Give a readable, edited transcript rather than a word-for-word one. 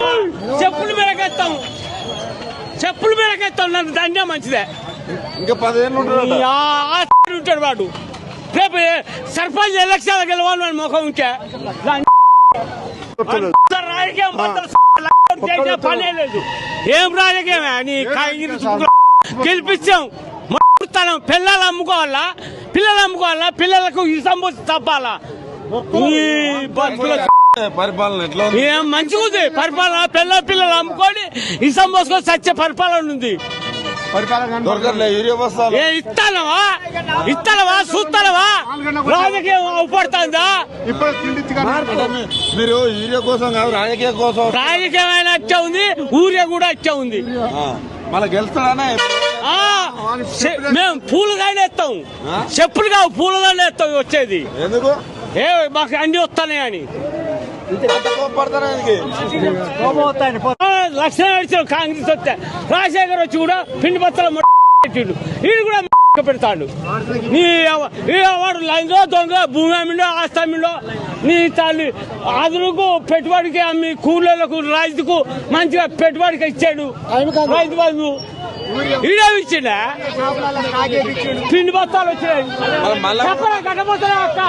చెప్పులు మెరకెత్తాం నన్ను దండే మంచిదే. ఇంకా 10 ఏళ్ళు ఉంటాడు వాడు. రేపు సర్పంచ్ ఎలక్షన్ గెలవాలి వాడి ముఖం ఉంటే రాజకీయం పనే లేదు. ఏం రాజకీయమే నీ గెలిపించాం. పిల్లలు అమ్ముకోవాలా, పిల్లలకు ఇసంబోసి తప్పాలా. పరిపాలన ఎట్లా ఏం మంచిగా ఉంది పరిపాలన. పిల్లలు అమ్ముకొని ఇసం పోసుకొని సత్య పరిపాలన ఉంది. ఇస్తానవా చూస్తానవా రాజకీయం అవపడుతుందా? మీరు యూరియా కోసం కాదు రాజకీయ కోసం. రాజకీయమైన అచ్చా ఉంది, ఊరియా కూడా అచ్చా ఉంది. మళ్ళీ గెలుస్తాడా? మేము పూలుగానే ఎత్తాం, చెప్పులు కావు పూలుగానే ఎత్తాం. వచ్చేది ఎందుకు? మాకు అన్ని వస్తానే అని లక్షణం నడిచాడు. కాంగ్రెస్ వస్తే రాజశేఖర్ వచ్చి కూడా పిండి బత్తలు పెట్టిండు. వీడు కూడా పెడతాడు. నీ వాడు లైన్లో దొంగ భూమి అమ్మిండో ఆస్తి అమ్మిండో నీ తల్లి అదులకు పెట్టుబడికి అమ్మి కూలీలకు రైతుకు మంచిగా పెట్టుబడికి ఇచ్చాడు. రైతు బంధు ఈడే ఇచ్చిండా? పిండి బత్తాలు వచ్చినాయి. గడ్డపోతారా అక్క?